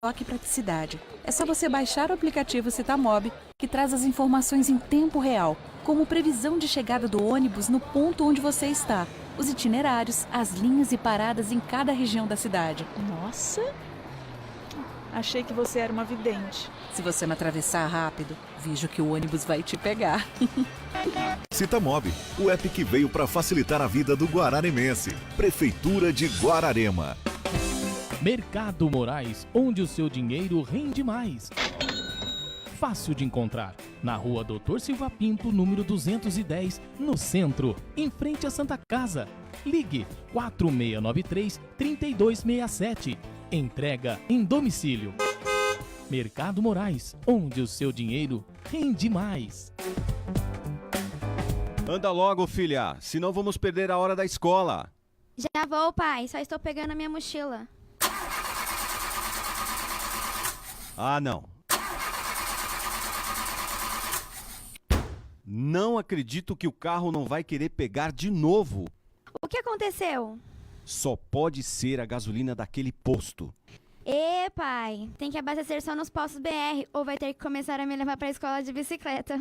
e praticidade. É só você baixar o aplicativo Citamob, que traz as informações em tempo real, como previsão de chegada do ônibus no ponto onde você está, os itinerários, as linhas e paradas em cada região da cidade. Nossa! Achei que você era uma vidente. Se você me atravessar rápido, vejo que o ônibus vai te pegar. Citamob, o app que veio para facilitar a vida do guararemense. Prefeitura de Guararema. Mercado Moraes, onde o seu dinheiro rende mais. Fácil de encontrar, na rua Doutor Silva Pinto, número 210, no centro, em frente à Santa Casa. Ligue 4693-3267. Entrega em domicílio. Mercado Moraes, onde o seu dinheiro rende mais. Anda logo, filha, senão vamos perder a hora da escola. Já vou, pai, só estou pegando a minha mochila. Ah, não. Não acredito que o carro não vai querer pegar de novo. O que aconteceu? Só pode ser a gasolina daquele posto. Pai, tem que abastecer só nos postos BR ou vai ter que começar a me levar para a escola de bicicleta.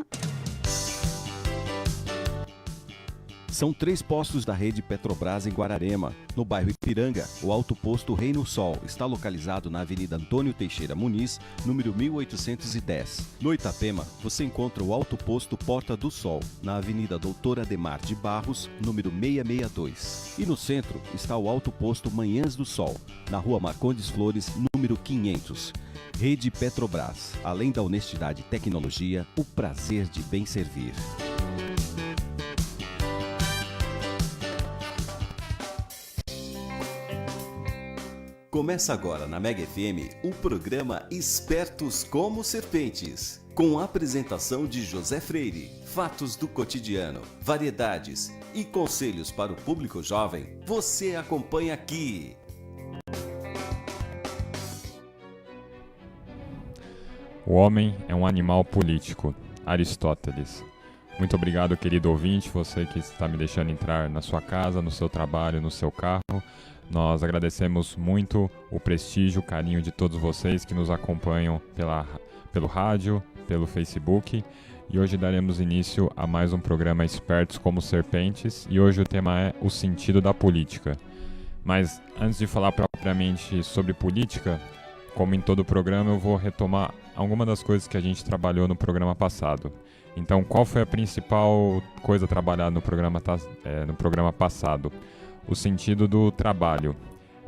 São 3 postos da rede Petrobras em Guararema. No bairro Ipiranga, o Alto Posto Reino Sol está localizado na Avenida Antônio Teixeira Muniz, número 1810. No Itapema, você encontra o Alto Posto Porta do Sol, na Avenida Doutor Ademar de Barros, número 662. E no centro está o Alto Posto Manhãs do Sol, na Rua Marcondes Flores, número 500. Rede Petrobras, além da honestidade e tecnologia, o prazer de bem servir. Começa agora na Mega FM o programa Espertos como Serpentes, com a apresentação de José Freire, fatos do cotidiano, variedades e conselhos para o público jovem. Você acompanha aqui. O homem é um animal político. Aristóteles. Muito obrigado, querido ouvinte, você que está me deixando entrar na sua casa, no seu trabalho, no seu carro. Nós agradecemos muito o prestígio, o carinho de todos vocês que nos acompanham pelo rádio, pelo Facebook. E hoje daremos início a mais um programa Espertos como Serpentes. E hoje o tema é o sentido da política. Mas antes de falar propriamente sobre política, como em todo programa, eu vou retomar algumas das coisas que a gente trabalhou no programa passado. Então, qual foi a principal coisa trabalhada no programa passado? O sentido do trabalho.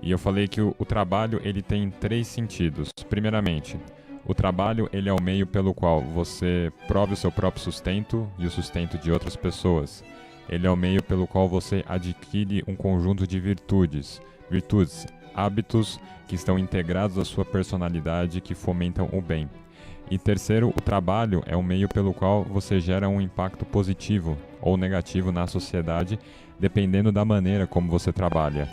E eu falei que o trabalho ele tem 3 sentidos. Primeiramente, o trabalho ele é o meio pelo qual você prove o seu próprio sustento e o sustento de outras pessoas. Ele é o meio pelo qual você adquire um conjunto de virtudes, hábitos que estão integrados à sua personalidade que fomentam o bem. E terceiro, o trabalho é o meio pelo qual você gera um impacto positivo ou negativo na sociedade, dependendo da maneira como você trabalha.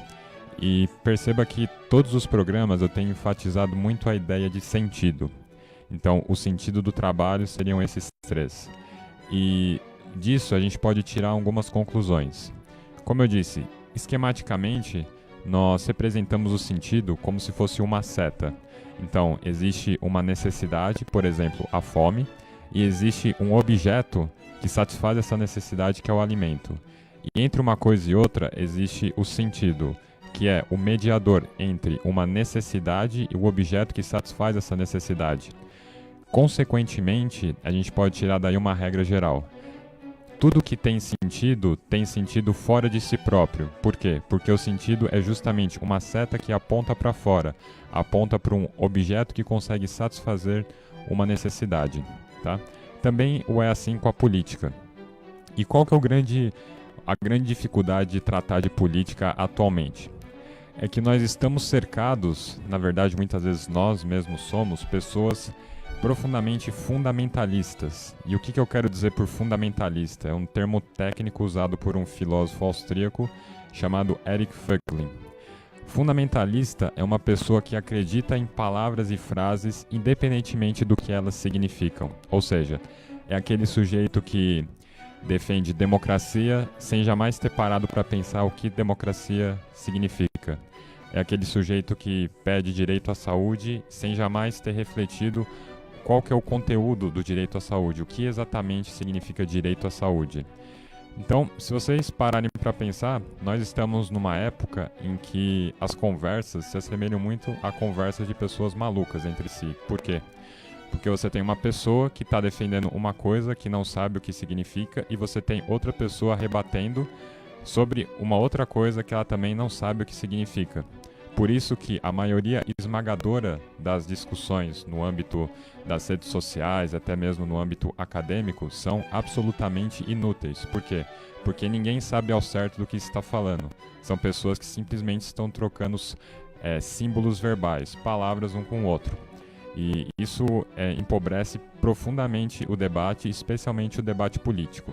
E perceba que todos os programas eu tenho enfatizado muito a ideia de sentido. Então, o sentido do trabalho seriam esses 3. E disso a gente pode tirar algumas conclusões. Como eu disse, esquematicamente, nós representamos o sentido como se fosse uma seta. Então, existe uma necessidade, por exemplo, a fome, e existe um objeto que satisfaz essa necessidade, que é o alimento. E entre uma coisa e outra, existe o sentido, que é o mediador entre uma necessidade e o objeto que satisfaz essa necessidade. Consequentemente, a gente pode tirar daí uma regra geral. Tudo que tem sentido fora de si próprio. Por quê? Porque o sentido é justamente uma seta que aponta para fora, aponta para um objeto que consegue satisfazer uma necessidade. Tá? Também é assim com a política. E qual que é a grande dificuldade de tratar de política atualmente? É que nós estamos cercados, na verdade muitas vezes nós mesmos somos pessoas profundamente fundamentalistas. E o que eu quero dizer por fundamentalista? É um termo técnico usado por um filósofo austríaco chamado Erich Vöcklin. Fundamentalista é uma pessoa que acredita em palavras e frases independentemente do que elas significam. Ou seja, é aquele sujeito que defende democracia sem jamais ter parado para pensar o que democracia significa. é aquele sujeito que pede direito à saúde sem jamais ter refletido qual que é o conteúdo do direito à saúde, o que exatamente significa direito à saúde. Então, se vocês pararem para pensar, nós estamos numa época em que as conversas se assemelham muito a conversas de pessoas malucas entre si. Por quê? Porque você tem uma pessoa que está defendendo uma coisa que não sabe o que significa e você tem outra pessoa rebatendo sobre uma outra coisa que ela também não sabe o que significa. Por isso que a maioria esmagadora das discussões no âmbito das redes sociais, até mesmo no âmbito acadêmico, são absolutamente inúteis. Por quê? Porque ninguém sabe ao certo do que se está falando. São pessoas que simplesmente estão trocando símbolos verbais, palavras um com o outro. E isso empobrece profundamente o debate, especialmente o debate político.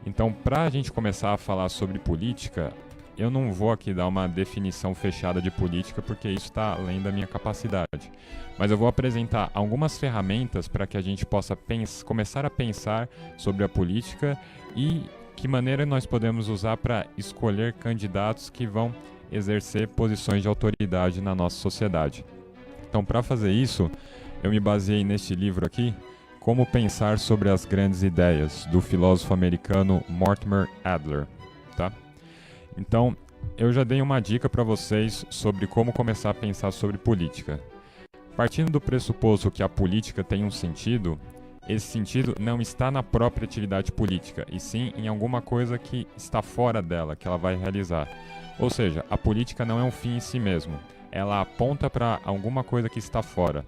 Então, para a gente começar a falar sobre política, eu não vou aqui dar uma definição fechada de política, porque isso está além da minha capacidade. Mas eu vou apresentar algumas ferramentas para que a gente possa começar a pensar sobre a política e que maneira nós podemos usar para escolher candidatos que vão exercer posições de autoridade na nossa sociedade. Então, para fazer isso, eu me baseei neste livro aqui, Como Pensar sobre as Grandes Ideias, do filósofo americano Mortimer Adler, tá? Então, eu já dei uma dica para vocês sobre como começar a pensar sobre política. Partindo do pressuposto que a política tem um sentido, esse sentido não está na própria atividade política, e sim em alguma coisa que está fora dela, que ela vai realizar. Ou seja, a política não é um fim em si mesmo, ela aponta para alguma coisa que está fora.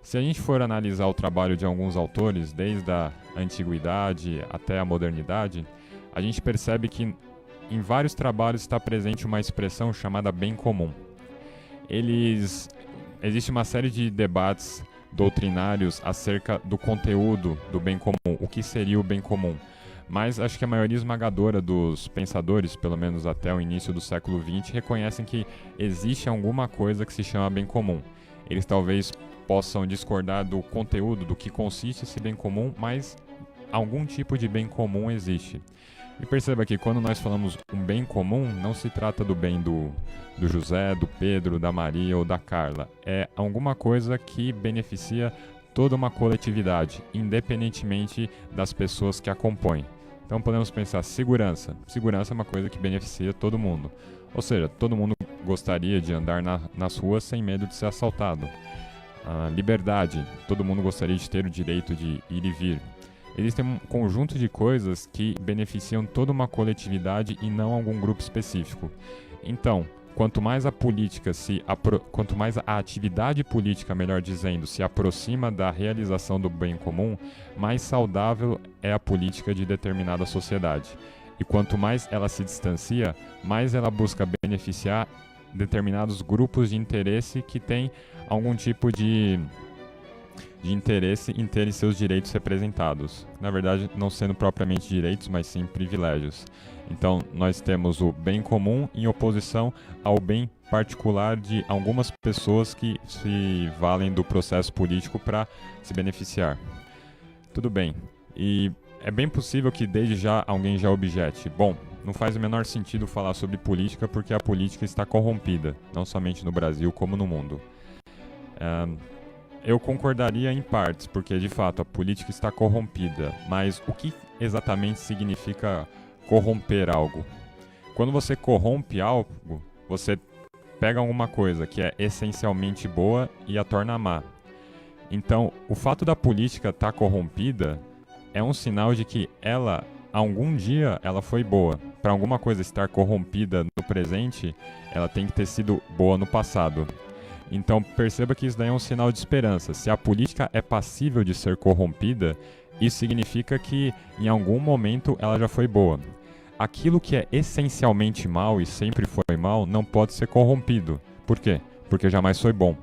Se a gente for analisar o trabalho de alguns autores, desde a antiguidade até a modernidade, a gente percebe que em vários trabalhos está presente uma expressão chamada bem comum. Existe uma série de debates doutrinários acerca do conteúdo do bem comum, o que seria o bem comum. Mas acho que a maioria esmagadora dos pensadores, pelo menos até o início do século XX, reconhecem que existe alguma coisa que se chama bem comum. Eles talvez possam discordar do conteúdo, do que consiste esse bem comum, mas algum tipo de bem comum existe. E perceba que quando nós falamos um bem comum, não se trata do bem do José, do Pedro, da Maria ou da Carla. É alguma coisa que beneficia toda uma coletividade, independentemente das pessoas que a compõem. Então podemos pensar segurança. Segurança é uma coisa que beneficia todo mundo. Ou seja, todo mundo gostaria de andar nas ruas sem medo de ser assaltado. Liberdade. Todo mundo gostaria de ter o direito de ir e vir. Existem um conjunto de coisas que beneficiam toda uma coletividade e não algum grupo específico. Então, quanto mais a atividade política, melhor dizendo, se aproxima da realização do bem comum, mais saudável é a política de determinada sociedade. E quanto mais ela se distancia, mais ela busca beneficiar determinados grupos de interesse que têm algum tipo de interesse em terem seus direitos representados. Na verdade, não sendo propriamente direitos, mas sim privilégios. Então, nós temos o bem comum em oposição ao bem particular de algumas pessoas que se valem do processo político para se beneficiar. Tudo bem. E é bem possível que desde já alguém já objete. Bom, não faz o menor sentido falar sobre política porque a política está corrompida, não somente no Brasil como no mundo. Eu concordaria em partes, porque de fato a política está corrompida, mas o que exatamente significa corromper algo? Quando você corrompe algo, você pega alguma coisa que é essencialmente boa e a torna má. Então, o fato da política estar corrompida é um sinal de que ela, algum dia, ela foi boa. Para alguma coisa estar corrompida no presente, ela tem que ter sido boa no passado. Então perceba que isso daí é um sinal de esperança. Se a política é passível de ser corrompida, isso significa que em algum momento ela já foi boa. Aquilo que é essencialmente mal e sempre foi mal não pode ser corrompido. Por quê? Porque jamais foi bom.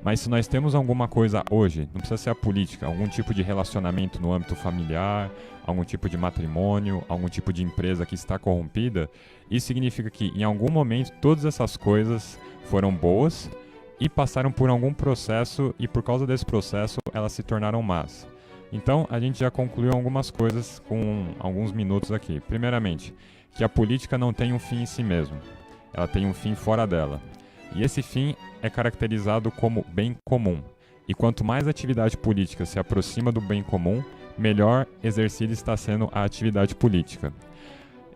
Mas se nós temos alguma coisa hoje, não precisa ser a política, algum tipo de relacionamento no âmbito familiar, algum tipo de matrimônio, algum tipo de empresa que está corrompida, isso significa que em algum momento todas essas coisas foram boas e passaram por algum processo e por causa desse processo elas se tornaram más. Então a gente já concluiu algumas coisas com alguns minutos aqui. Primeiramente, que a política não tem um fim em si mesmo, ela tem um fim fora dela. E esse fim é caracterizado como bem comum. E quanto mais a atividade política se aproxima do bem comum, melhor exercida está sendo a atividade política.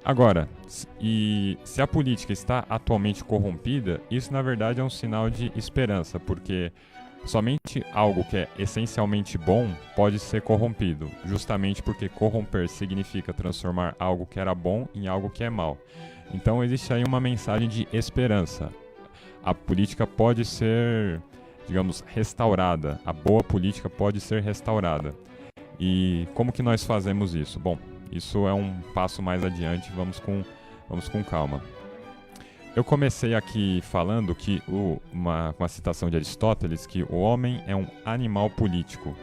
Agora, se a política está atualmente corrompida, isso na verdade é um sinal de esperança, porque somente algo que é essencialmente bom pode ser corrompido, justamente porque corromper significa transformar algo que era bom em algo que é mal. Então existe aí uma mensagem de esperança. A política pode ser, digamos, restaurada, a boa política pode ser restaurada. E como que nós fazemos isso? Bom, isso é um passo mais adiante, vamos com calma. Eu comecei aqui falando que uma citação de Aristóteles, que o homem é um animal político.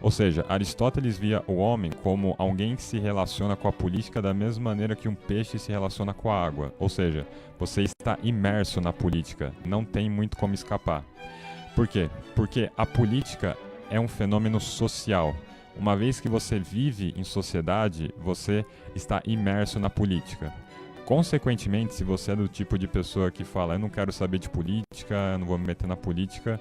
Ou seja, Aristóteles via o homem como alguém que se relaciona com a política da mesma maneira que um peixe se relaciona com a água. Ou seja, você está imerso na política, não tem muito como escapar. Por quê? Porque a política é um fenômeno social. Uma vez que você vive em sociedade, você está imerso na política. Consequentemente, se você é do tipo de pessoa que fala, eu não quero saber de política, eu não vou me meter na política,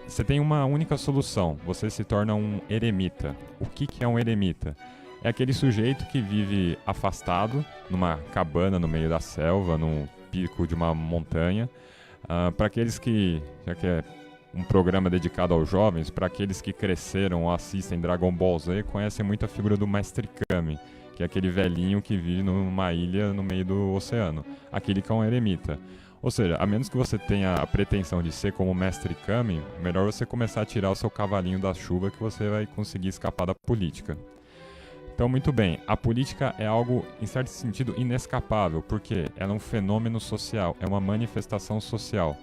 você tem uma única solução, você se torna um eremita. O que é um eremita? É aquele sujeito que vive afastado, numa cabana no meio da selva, no pico de uma montanha. Para aqueles que, já que é um programa dedicado aos jovens, para aqueles que cresceram ou assistem Dragon Ball Z, conhecem muito a figura do Mestre Kami, que é aquele velhinho que vive numa ilha no meio do oceano. Aquele que é um eremita. Ou seja, a menos que você tenha a pretensão de ser como o Mestre Kami, melhor você começar a tirar o seu cavalinho da chuva que você vai conseguir escapar da política. Então, muito bem, a política é algo, em certo sentido, inescapável, porque ela é um fenômeno social, é uma manifestação social.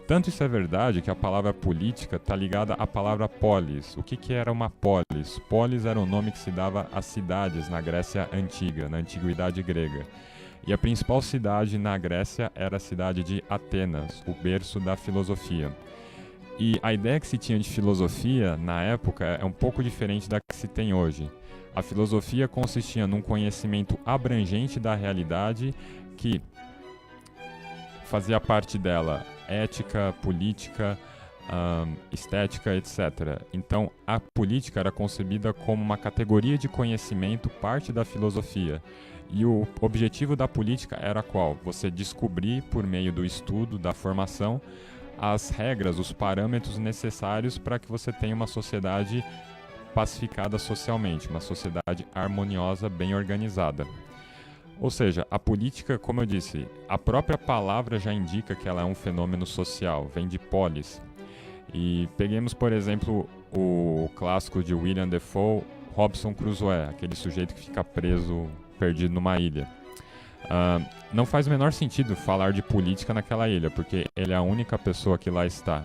Tanto isso é verdade que a palavra política está ligada à palavra polis. O que era uma polis? Polis era o nome que se dava às cidades na Grécia Antiga, na Antiguidade Grega. E a principal cidade na Grécia era a cidade de Atenas, o berço da filosofia. E a ideia que se tinha de filosofia na época é um pouco diferente da que se tem hoje. A filosofia consistia num conhecimento abrangente da realidade que fazia parte dela ética, política, estética, etc. Então, a política era concebida como uma categoria de conhecimento, parte da filosofia. E o objetivo da política era qual? Você descobrir, por meio do estudo, da formação, as regras, os parâmetros necessários para que você tenha uma sociedade pacificada socialmente, uma sociedade harmoniosa, bem organizada. Ou seja, a política, como eu disse, a própria palavra já indica que ela é um fenômeno social, vem de polis. E peguemos, por exemplo, o clássico de William Defoe, Robinson Crusoe, aquele sujeito que fica preso, perdido numa ilha. Não faz o menor sentido falar de política naquela ilha, porque ele é a única pessoa que lá está.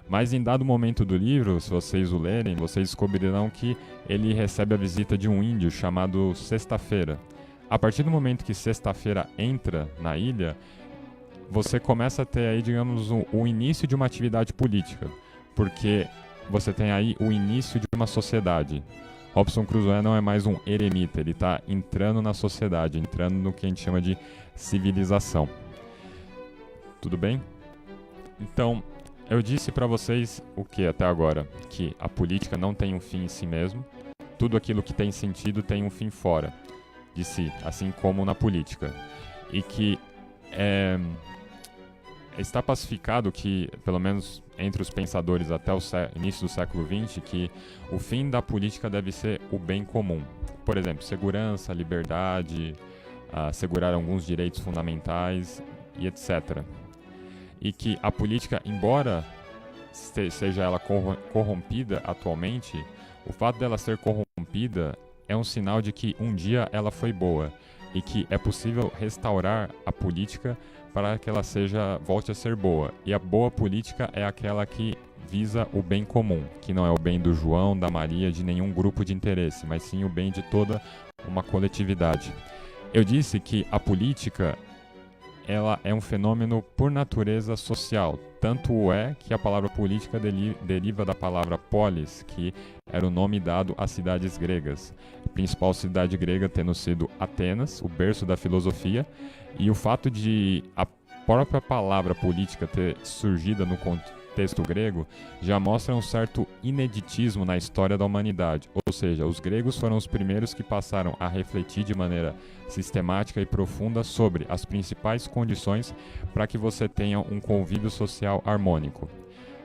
Mas em dado momento do livro, se vocês o lerem, vocês descobrirão que ele recebe a visita de um índio chamado Sexta-feira. A partir do momento que Sexta-feira entra na ilha, você começa a ter aí, digamos, o início de uma atividade política, porque você tem aí o início de uma sociedade. Robinson Crusoe não é mais um eremita, ele está entrando na sociedade, entrando no que a gente chama de civilização. Tudo bem? Então, eu disse para vocês o que até agora? Que a política não tem um fim em si mesmo, tudo aquilo que tem sentido tem um fim fora de si, assim como na política. E que está pacificado que, pelo menos entre os pensadores até o início do século XX, que o fim da política deve ser o bem comum. Por exemplo, segurança, liberdade, assegurar alguns direitos fundamentais e etc. E que a política, embora seja ela corrompida atualmente, o fato dela ser corrompida é um sinal de que um dia ela foi boa e que é possível restaurar a política para que ela volte a ser boa. E a boa política é aquela que visa o bem comum, que não é o bem do João, da Maria, de nenhum grupo de interesse, mas sim o bem de toda uma coletividade. Eu disse que a política ela é um fenômeno por natureza social. Tanto é que a palavra política deriva da palavra polis, que era o nome dado às cidades gregas. A principal cidade grega tendo sido Atenas, o berço da filosofia, e o fato de a própria palavra política ter surgido no contexto grego já mostra um certo ineditismo na história da humanidade. Ou seja, os gregos foram os primeiros que passaram a refletir de maneira sistemática e profunda sobre as principais condições para que você tenha um convívio social harmônico.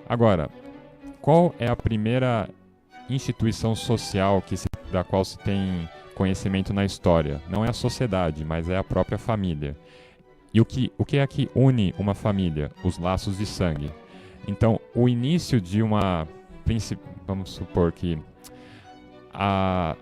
Agora, qual é a primeira instituição social da qual se tem conhecimento na história? Não é a sociedade, mas é a própria família. E o que é que une uma família? Os laços de sangue. Então, o início de vamos supor que a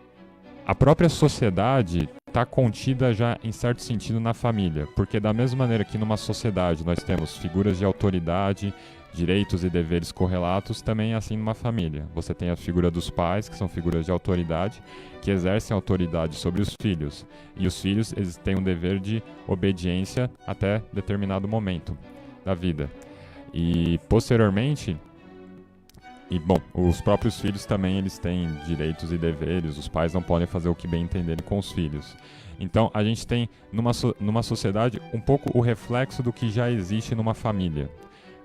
própria sociedade está contida já, em certo sentido, na família. Porque da mesma maneira que numa sociedade nós temos figuras de autoridade, direitos e deveres correlatos, também é assim numa família. Você tem a figura dos pais, que são figuras de autoridade, que exercem autoridade sobre os filhos. E os filhos, eles têm um dever de obediência até determinado momento da vida. E posteriormente, os próprios filhos também eles têm direitos e deveres, os pais não podem fazer o que bem entenderem com os filhos. Então a gente tem numa sociedade um pouco o reflexo do que já existe numa família.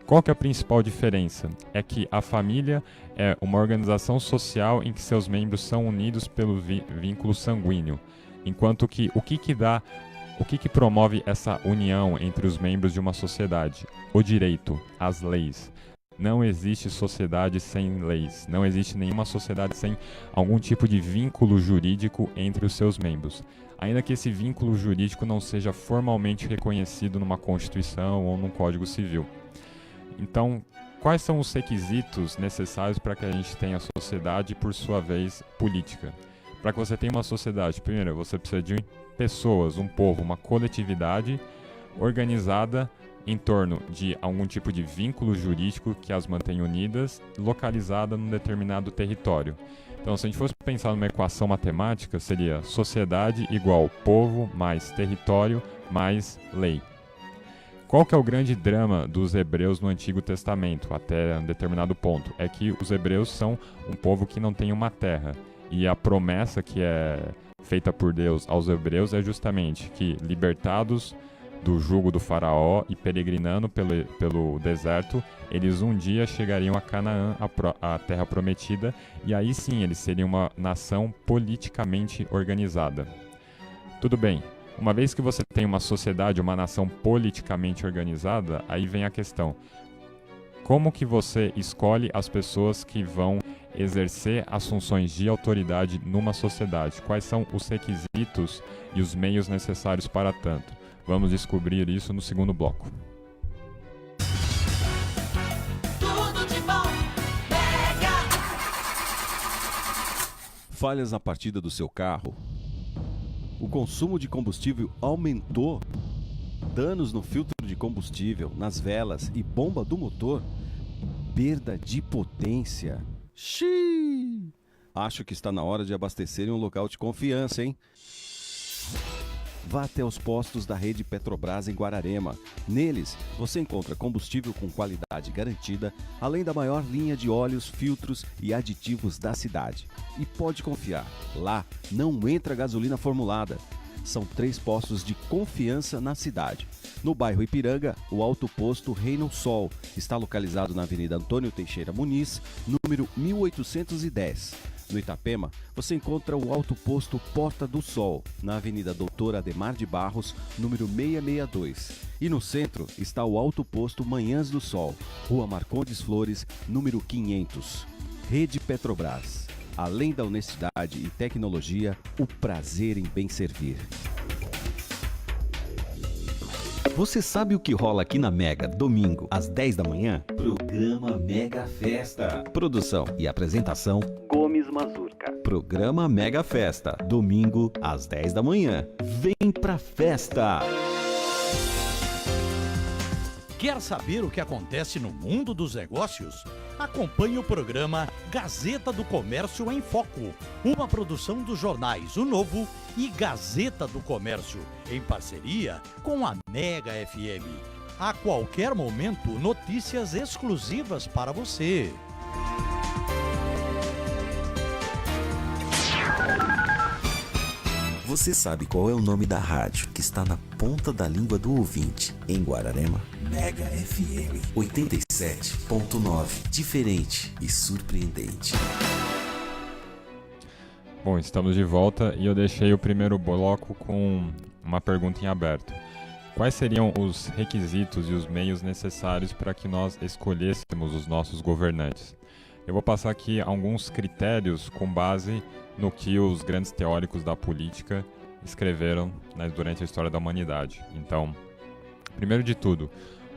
Qual que é a principal diferença? É que a família é uma organização social em que seus membros são unidos pelo vínculo sanguíneo, enquanto que o que promove essa união entre os membros de uma sociedade? O direito, as leis. Não existe sociedade sem leis, não existe nenhuma sociedade sem algum tipo de vínculo jurídico entre os seus membros, ainda que esse vínculo jurídico não seja formalmente reconhecido numa Constituição ou num Código Civil. Então, quais são os requisitos necessários para que a gente tenha sociedade e, por sua vez, política? Para que você tenha uma sociedade, primeiro, você precisa de pessoas, um povo, uma coletividade organizada em torno de algum tipo de vínculo jurídico que as mantém unidas, localizada num determinado território. Então, se a gente fosse pensar numa equação matemática, seria sociedade igual povo mais território mais lei. Qual que é o grande drama dos hebreus no Antigo Testamento, até um determinado ponto? É que os hebreus são um povo que não tem uma terra. E a promessa que é feita por Deus aos hebreus é justamente que, libertados do jugo do faraó e peregrinando pelo deserto, eles um dia chegariam a Canaã, a terra prometida, e aí sim eles seriam uma nação politicamente organizada. Tudo bem. Uma vez que você tem uma sociedade, uma nação politicamente organizada, aí vem a questão. Como que você escolhe as pessoas que vão exercer as funções de autoridade numa sociedade? Quais são os requisitos e os meios necessários para tanto? Vamos descobrir isso no segundo bloco. Tudo de bom, Mega! Falhas na partida do seu carro? O consumo de combustível aumentou? Danos no filtro de combustível, nas velas e bomba do motor? Perda de potência? Xiii! Acho que está na hora de abastecer em um local de confiança, hein? Vá até os postos da rede Petrobras em Guararema. Neles, você encontra combustível com qualidade garantida, além da maior linha de óleos, filtros e aditivos da cidade. E pode confiar, lá não entra gasolina formulada. São 3 postos de confiança na cidade. No bairro Ipiranga, o Alto Posto Reino Sol está localizado na Avenida Antônio Teixeira Muniz, número 1810. No Itapema, você encontra o Alto Posto Porta do Sol, na Avenida Doutor Ademar de Barros, número 662. E no centro está o Alto Posto Manhãs do Sol, Rua Marcondes Flores, número 500. Rede Petrobras. Além da honestidade e tecnologia, o prazer em bem servir. Você sabe o que rola aqui na Mega, domingo, às 10 da manhã? Programa Mega Festa. Produção e apresentação, Gomes Mazurca. Programa Mega Festa, domingo, às 10 da manhã. Vem pra festa! Quer saber o que acontece no mundo dos negócios? Acompanhe o programa Gazeta do Comércio em Foco, uma produção dos jornais O Novo e Gazeta do Comércio, em parceria com a Mega FM. A qualquer momento, notícias exclusivas para você. Você sabe qual é o nome da rádio que está na ponta da língua do ouvinte em Guararema? Mega FM 87.9. Diferente e surpreendente. Bom, estamos de volta e eu deixei o primeiro bloco com uma pergunta em aberto. Quais seriam os requisitos e os meios necessários para que nós escolhêssemos os nossos governantes? Eu vou passar aqui alguns critérios com base no que os grandes teóricos da política escreveram, né, durante a história da humanidade. Então, primeiro de tudo,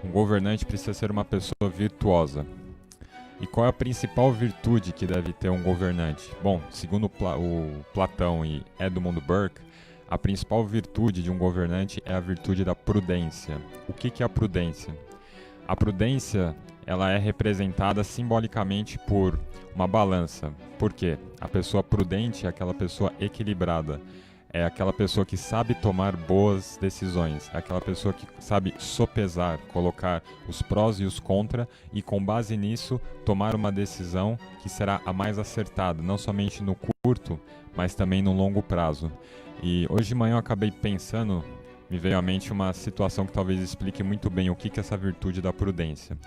um governante precisa ser uma pessoa virtuosa. E qual é a principal virtude que deve ter um governante? Bom, segundo o Platão e Edmund Burke, a principal virtude de um governante é a virtude da prudência. O que é a prudência? A prudência, ela é representada simbolicamente por uma balança. Por quê? A pessoa prudente é aquela pessoa equilibrada. É aquela pessoa que sabe tomar boas decisões. É aquela pessoa que sabe sopesar, colocar os prós e os contras e, com base nisso, tomar uma decisão que será a mais acertada, não somente no curto, mas também no longo prazo. E hoje de manhã eu acabei pensando, me veio à mente uma situação que talvez explique muito bem o que é essa virtude da prudência.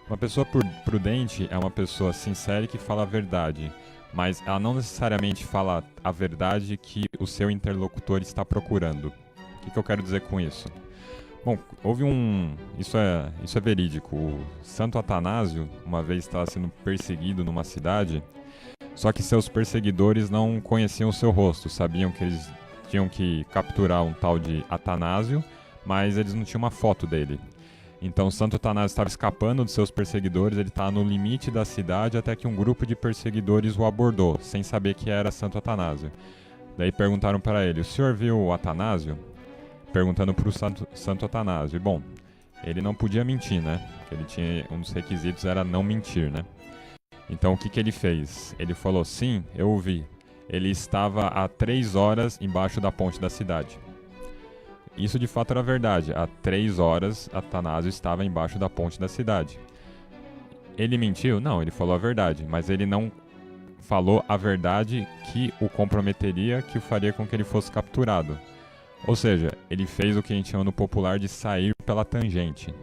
Uma pessoa prudente é uma pessoa sincera que fala a verdade, mas ela não necessariamente fala a verdade que o seu interlocutor está procurando. O que eu quero dizer com isso? Bom, houve Isso é verídico. O Santo Atanásio, uma vez, estava sendo perseguido numa cidade, só que seus perseguidores não conheciam o seu rosto, sabiam que eles tinham que capturar um tal de Atanásio, mas eles não tinham uma foto dele. Então Santo Atanásio estava escapando dos seus perseguidores, ele estava no limite da cidade até que um grupo de perseguidores o abordou, sem saber que era Santo Atanásio. Daí perguntaram para ele: o senhor viu o Atanásio? Perguntando para o Santo Atanásio. E bom, ele não podia mentir, né? Porque ele tinha, um dos requisitos era não mentir, né? Então o que ele fez? Ele falou: sim, eu o vi. Ele estava há 3 horas embaixo da ponte da cidade. Isso de fato era verdade. Há 3 horas, Atanásio estava embaixo da ponte da cidade. Ele mentiu? Não, ele falou a verdade. Mas ele não falou a verdade que o comprometeria, que o faria com que ele fosse capturado. Ou seja, ele fez o que a gente chama no popular de sair pela tangente.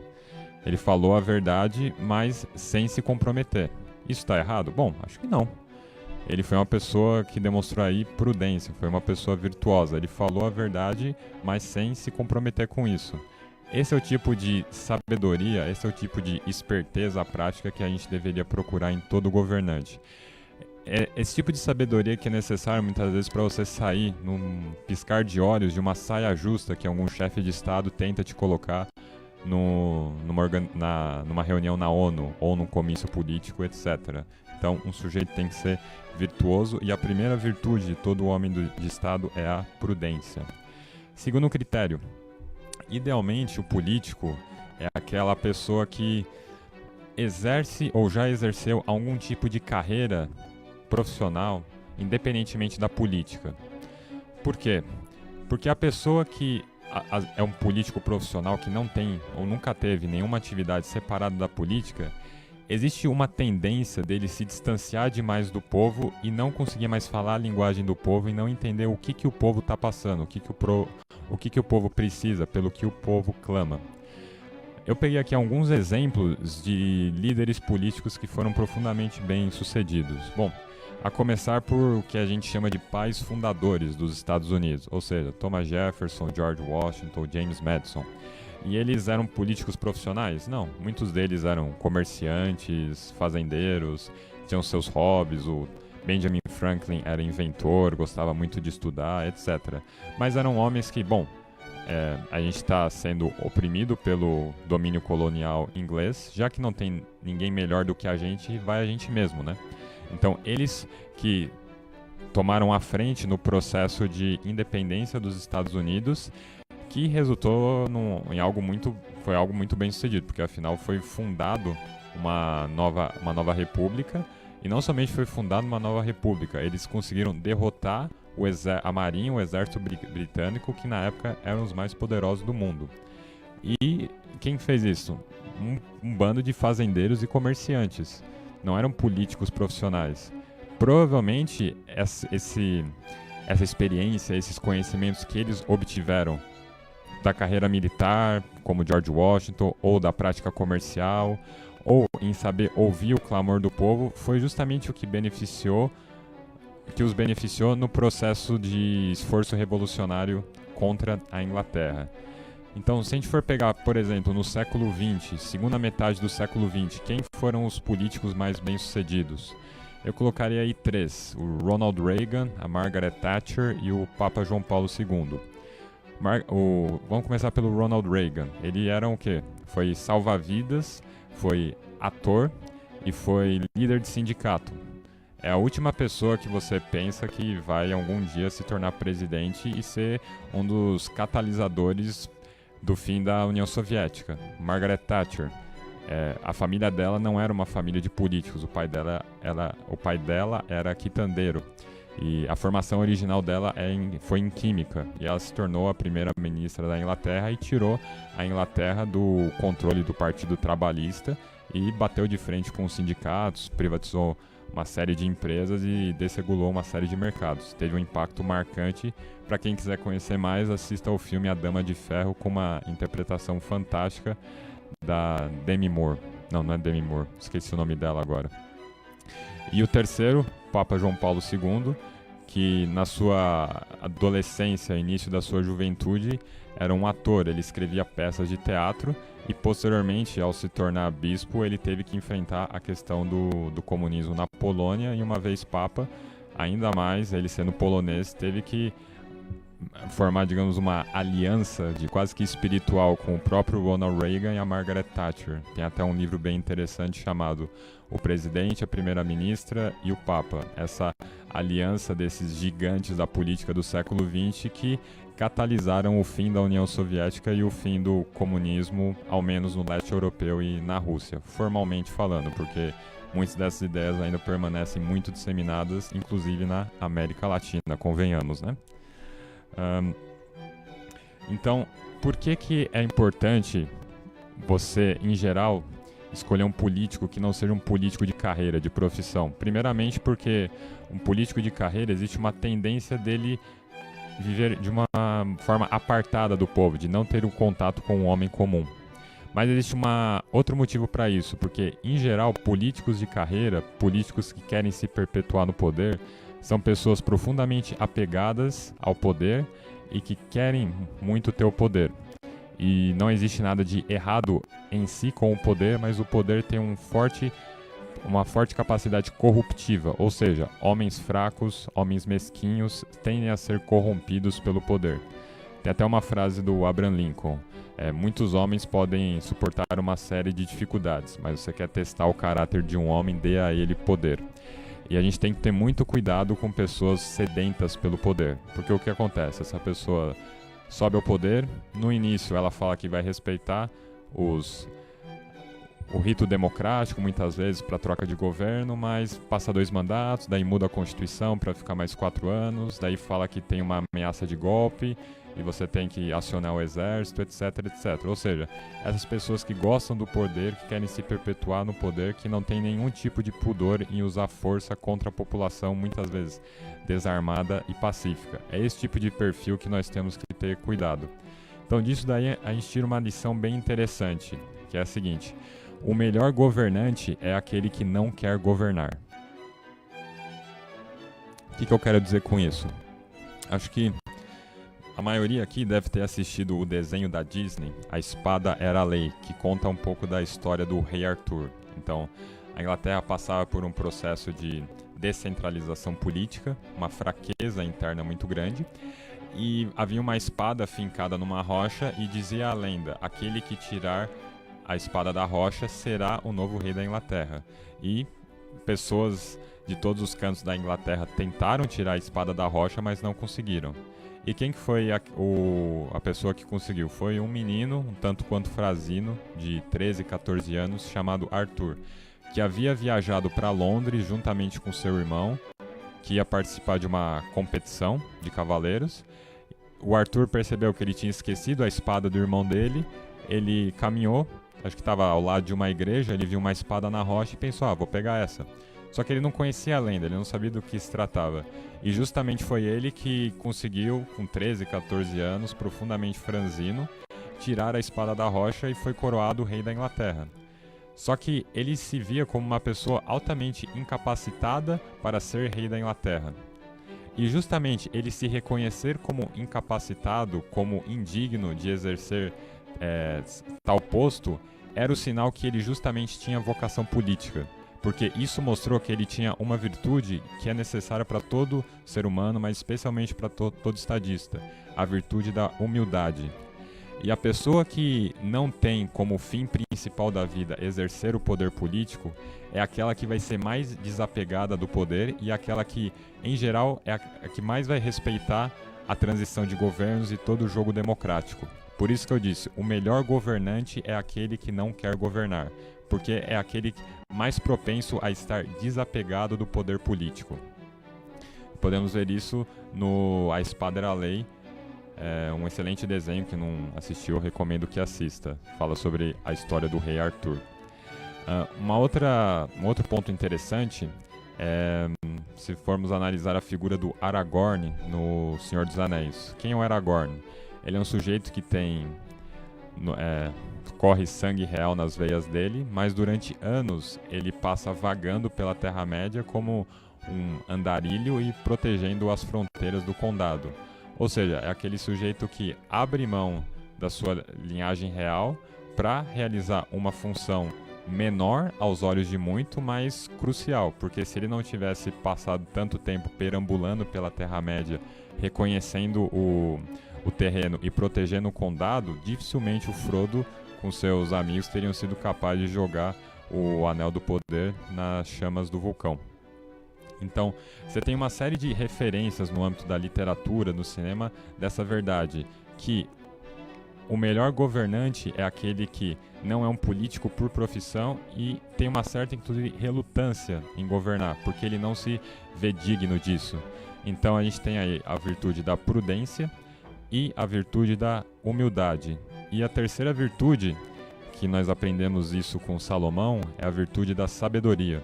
Ele falou a verdade, mas sem se comprometer. Isso está errado? Bom, acho que não. Ele foi uma pessoa que demonstrou aí prudência, foi uma pessoa virtuosa. Ele falou a verdade, mas sem se comprometer com isso. Esse é o tipo de sabedoria, esse é o tipo de esperteza prática que a gente deveria procurar em todo governante. É esse tipo de sabedoria que é necessário muitas vezes para você sair num piscar de olhos de uma saia justa que algum chefe de Estado tenta te colocar numa reunião na ONU ou num comício político, etc. Então, um sujeito tem que ser virtuoso e a primeira virtude de todo homem de Estado é a prudência. Segundo critério, idealmente o político é aquela pessoa que exerce ou já exerceu algum tipo de carreira profissional, independentemente da política. Por quê? Porque a pessoa que é um político profissional que não tem ou nunca teve nenhuma atividade separada da política, existe uma tendência dele se distanciar demais do povo e não conseguir mais falar a linguagem do povo e não entender o que o povo está passando, o que o povo precisa, pelo que o povo clama. Eu peguei aqui alguns exemplos de líderes políticos que foram profundamente bem-sucedidos. Bom, a começar por o que a gente chama de pais fundadores dos Estados Unidos, ou seja, Thomas Jefferson, George Washington, James Madison. E eles eram políticos profissionais? Não, muitos deles eram comerciantes, fazendeiros, tinham seus hobbies. O Benjamin Franklin era inventor, gostava muito de estudar, etc. Mas eram homens que, bom, a gente está sendo oprimido pelo domínio colonial inglês, já que não tem ninguém melhor do que a gente, vai a gente mesmo, né? Então, eles que tomaram a frente no processo de independência dos Estados Unidos, que resultou em algo muito bem sucedido, porque afinal foi fundado uma nova república, e não somente foi fundada uma nova república, eles conseguiram derrotar a marinha, o exército britânico, que na época eram os mais poderosos do mundo. E quem fez isso? Um bando de fazendeiros e comerciantes, não eram políticos profissionais. Provavelmente essa experiência, esses conhecimentos que eles obtiveram da carreira militar, como George Washington, ou da prática comercial, ou em saber ouvir o clamor do povo, foi justamente o que os beneficiou no processo de esforço revolucionário contra a Inglaterra. Então, se a gente for pegar, por exemplo, no século XX, segunda metade do século XX, quem foram os políticos mais bem-sucedidos? Eu colocaria aí 3, o Ronald Reagan, a Margaret Thatcher e o Papa João Paulo II. Vamos começar pelo Ronald Reagan. Ele era o quê? Foi salva-vidas, foi ator e foi líder de sindicato. É a última pessoa que você pensa que vai algum dia se tornar presidente e ser um dos catalisadores do fim da União Soviética. Margaret Thatcher. A família dela não era uma família de políticos, o pai dela era quitandeiro. E a formação original dela foi em química, e ela se tornou a primeira ministra da Inglaterra e tirou a Inglaterra do controle do Partido Trabalhista e bateu de frente com os sindicatos, privatizou uma série de empresas e desregulou uma série de mercados. Teve um impacto marcante. Para quem quiser conhecer mais, assista ao filme A Dama de Ferro, com uma interpretação fantástica da Demi Moore. Não é Demi Moore, esqueci o nome dela agora. E o terceiro, Papa João Paulo II, que na sua adolescência, início da sua juventude, era um ator. Ele escrevia peças de teatro e posteriormente, ao se tornar bispo, ele teve que enfrentar a questão do comunismo na Polônia, e uma vez Papa, ainda mais, ele sendo polonês, teve que formar, digamos, uma aliança de quase que espiritual com o próprio Ronald Reagan e a Margaret Thatcher. Tem até um livro bem interessante chamado O Presidente, a Primeira-Ministra e o Papa. Essa aliança desses gigantes da política do século XX que catalisaram o fim da União Soviética e o fim do comunismo, ao menos no leste europeu e na Rússia, formalmente falando, porque muitas dessas ideias ainda permanecem muito disseminadas, inclusive na América Latina, convenhamos, né? Então, por que é importante você, em geral, escolher um político que não seja um político de carreira, de profissão? Primeiramente porque um político de carreira, existe uma tendência dele viver de uma forma apartada do povo, de não ter um contato com o homem comum. Mas existe outro motivo para isso, porque, em geral, políticos de carreira, políticos que querem se perpetuar no poder, são pessoas profundamente apegadas ao poder e que querem muito ter o poder. E não existe nada de errado em si com o poder, mas o poder tem uma forte capacidade corruptiva, ou seja, homens fracos, homens mesquinhos tendem a ser corrompidos pelo poder. Tem até uma frase do Abraham Lincoln: muitos homens podem suportar uma série de dificuldades, mas você quer testar o caráter de um homem, dê a ele poder. E a gente tem que ter muito cuidado com pessoas sedentas pelo poder, porque o que acontece? Essa pessoa sobe ao poder, no início ela fala que vai respeitar o rito democrático, muitas vezes para troca de governo, mas passa 2 mandatos, daí muda a Constituição para ficar mais 4 anos, daí fala que tem uma ameaça de golpe e você tem que acionar o exército, etc, etc. Ou seja, essas pessoas que gostam do poder, que querem se perpetuar no poder, que não tem nenhum tipo de pudor em usar força contra a população, muitas vezes desarmada e pacífica. É esse tipo de perfil que nós temos que ter cuidado. Então disso daí a gente tira uma lição bem interessante, que é a seguinte: o melhor governante é aquele que não quer governar. O que eu quero dizer com isso? Acho que a maioria aqui deve ter assistido o desenho da Disney, A Espada Era a Lei, que conta um pouco da história do rei Arthur. Então, a Inglaterra passava por um processo de descentralização política, uma fraqueza interna muito grande, e havia uma espada fincada numa rocha e dizia a lenda: aquele que tirar a espada da rocha será o novo rei da Inglaterra. E pessoas de todos os cantos da Inglaterra tentaram tirar a espada da rocha, mas não conseguiram. E quem que foi a pessoa que conseguiu? Foi um menino, um tanto quanto frasino, de 13, 14 anos, chamado Arthur, que havia viajado para Londres juntamente com seu irmão, que ia participar de uma competição de cavaleiros. O Arthur percebeu que ele tinha esquecido a espada do irmão dele, ele caminhou, acho que estava ao lado de uma igreja, ele viu uma espada na rocha e pensou: vou pegar essa. Só que ele não conhecia a lenda, ele não sabia do que se tratava. E justamente foi ele que conseguiu, com 13, 14 anos, profundamente franzino, tirar a espada da rocha e foi coroado rei da Inglaterra. Só que ele se via como uma pessoa altamente incapacitada para ser rei da Inglaterra. E justamente ele se reconhecer como incapacitado, como indigno de exercer tal posto, era o sinal que ele justamente tinha vocação política. Porque isso mostrou que ele tinha uma virtude que é necessária para todo ser humano, mas especialmente para todo estadista, a virtude da humildade. E a pessoa que não tem como fim principal da vida exercer o poder político é aquela que vai ser mais desapegada do poder e aquela que, em geral, é a que mais vai respeitar a transição de governos e todo o jogo democrático. Por isso que eu disse, o melhor governante é aquele que não quer governar, porque é aquele mais propenso a estar desapegado do poder político. Podemos ver isso no A Espada Era a Lei, um excelente desenho. Que não assistiu, recomendo que assista. Fala sobre a história do rei Arthur. Um outro ponto interessante é se formos analisar a figura do Aragorn no Senhor dos Anéis. Quem é o Aragorn? Ele é um sujeito que corre sangue real nas veias dele, mas durante anos ele passa vagando pela Terra-média como um andarilho e protegendo as fronteiras do condado. Ou seja, é aquele sujeito que abre mão da sua linhagem real para realizar uma função menor aos olhos de muito, mas crucial, porque se ele não tivesse passado tanto tempo perambulando pela Terra-média, reconhecendo o terreno e protegendo o condado, dificilmente o Frodo com seus amigos teriam sido capazes de jogar o Anel do Poder nas chamas do vulcão. Então, você tem uma série de referências no âmbito da literatura, do cinema, dessa verdade, que o melhor governante é aquele que não é um político por profissão e tem uma certa, inclusive, relutância em governar, porque ele não se vê digno disso. Então, a gente tem aí a virtude da prudência e a virtude da humildade. E a terceira virtude, que nós aprendemos isso com Salomão, é a virtude da sabedoria.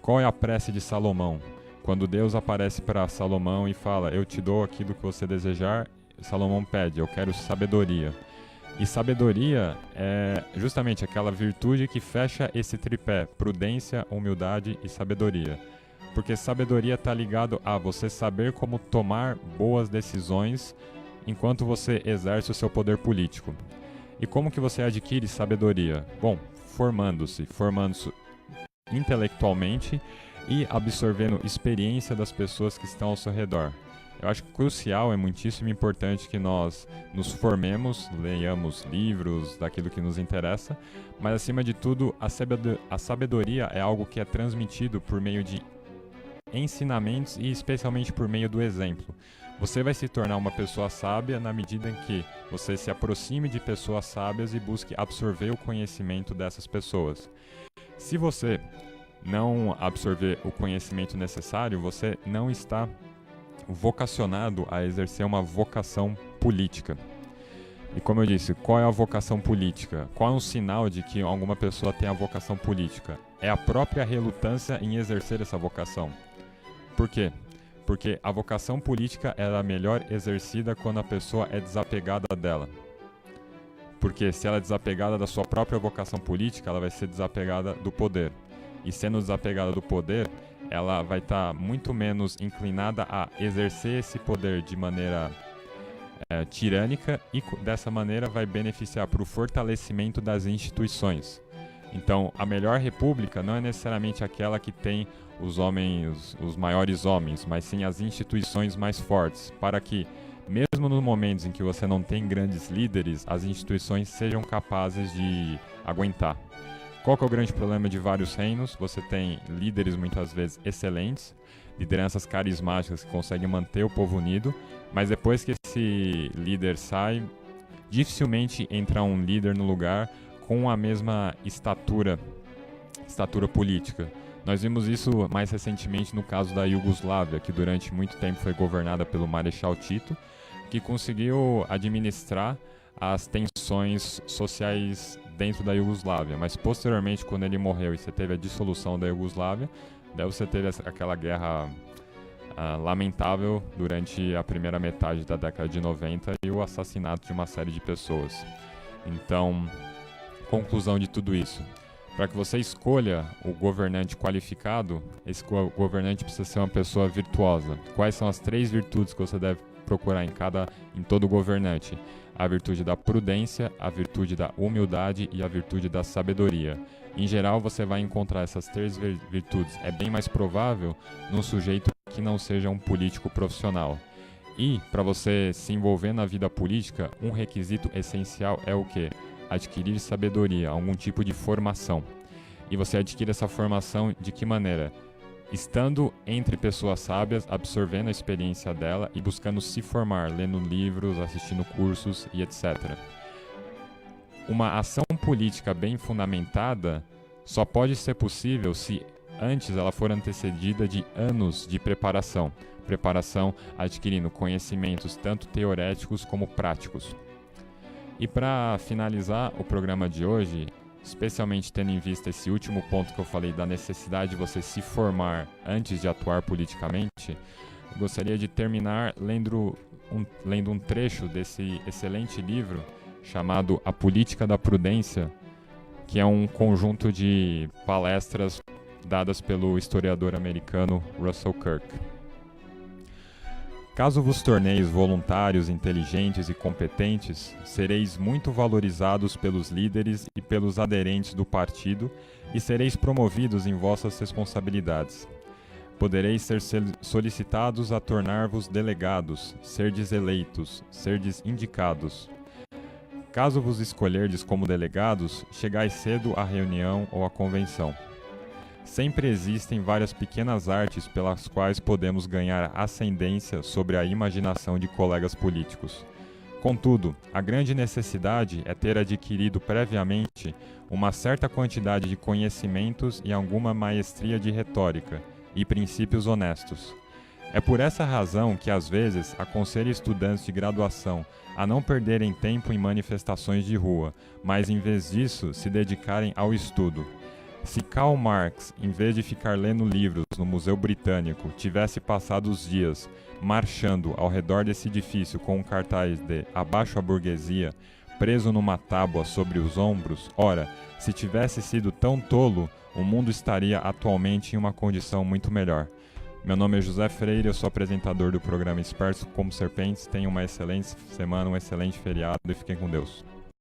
Qual é a prece de Salomão? Quando Deus aparece para Salomão e fala, eu te dou aquilo que você desejar, Salomão pede, eu quero sabedoria. E sabedoria é justamente aquela virtude que fecha esse tripé, prudência, humildade e sabedoria. Porque sabedoria está ligado a você saber como tomar boas decisões enquanto você exerce o seu poder político. E como que você adquire sabedoria? Bom, formando-se intelectualmente e absorvendo experiência das pessoas que estão ao seu redor. Eu acho que crucial, é muitíssimo importante que nós nos formemos, leiamos livros daquilo que nos interessa, mas acima de tudo, a sabedoria é algo que é transmitido por meio de ensinamentos e especialmente por meio do exemplo. Você vai se tornar uma pessoa sábia na medida em que você se aproxime de pessoas sábias e busque absorver o conhecimento dessas pessoas. Se você não absorver o conhecimento necessário, você não está vocacionado a exercer uma vocação política. E como eu disse, qual é a vocação política? Qual é um sinal de que alguma pessoa tem a vocação política? É a própria relutância em exercer essa vocação. Por quê? Porque a vocação política é melhor exercida quando a pessoa é desapegada dela. Porque se ela é desapegada da sua própria vocação política, ela vai ser desapegada do poder. E sendo desapegada do poder, ela vai estar muito menos inclinada a exercer esse poder de maneira tirânica e dessa maneira vai beneficiar para o fortalecimento das instituições. Então, a melhor república não é necessariamente aquela que tem os maiores homens, mas sim as instituições mais fortes, para que, mesmo nos momentos em que você não tem grandes líderes, as instituições sejam capazes de aguentar. Qual que é o grande problema de vários reinos? Você tem líderes muitas vezes excelentes, lideranças carismáticas que conseguem manter o povo unido, mas depois que esse líder sai, dificilmente entra um líder no lugar com a mesma estatura política. Nós vimos isso mais recentemente no caso da Iugoslávia, que durante muito tempo foi governada pelo Marechal Tito, que conseguiu administrar as tensões sociais dentro da Iugoslávia. Mas posteriormente, quando ele morreu e você teve a dissolução da Iugoslávia, Daí você teve aquela guerra lamentável durante a primeira metade da década de 90 e o assassinato de uma série de pessoas. Então, conclusão de tudo isso. Para que você escolha o governante qualificado, esse governante precisa ser uma pessoa virtuosa. Quais são as 3 virtudes que você deve procurar em todo governante? A virtude da prudência, a virtude da humildade e a virtude da sabedoria. Em geral, você vai encontrar essas 3 virtudes. É bem mais provável num sujeito que não seja um político profissional. E, para você se envolver na vida política, um requisito essencial é o quê? Adquirir sabedoria, algum tipo de formação. E você adquire essa formação de que maneira? Estando entre pessoas sábias, absorvendo a experiência dela e buscando se formar, lendo livros, assistindo cursos e etc. Uma ação política bem fundamentada só pode ser possível se antes ela for antecedida de anos de preparação. Preparação adquirindo conhecimentos tanto teoréticos como práticos. E para finalizar o programa de hoje, especialmente tendo em vista esse último ponto que eu falei da necessidade de você se formar antes de atuar politicamente, gostaria de terminar lendo um trecho desse excelente livro chamado A Política da Prudência, que é um conjunto de palestras dadas pelo historiador americano Russell Kirk. Caso vos torneis voluntários, inteligentes e competentes, sereis muito valorizados pelos líderes e pelos aderentes do partido e sereis promovidos em vossas responsabilidades. Podereis ser solicitados a tornar-vos delegados, serdes eleitos, serdes indicados. Caso vos escolherdes como delegados, chegais cedo à reunião ou à convenção. Sempre existem várias pequenas artes pelas quais podemos ganhar ascendência sobre a imaginação de colegas políticos. Contudo, a grande necessidade é ter adquirido previamente uma certa quantidade de conhecimentos e alguma maestria de retórica e princípios honestos. É por essa razão que às vezes aconselho estudantes de graduação a não perderem tempo em manifestações de rua, mas em vez disso se dedicarem ao estudo. Se Karl Marx, em vez de ficar lendo livros no Museu Britânico, tivesse passado os dias marchando ao redor desse edifício com um cartaz de "Abaixo a burguesia", preso numa tábua sobre os ombros, ora, se tivesse sido tão tolo, o mundo estaria atualmente em uma condição muito melhor. Meu nome é José Freire, eu sou apresentador do programa Espertos como Serpentes. Tenham uma excelente semana, um excelente feriado e fiquem com Deus.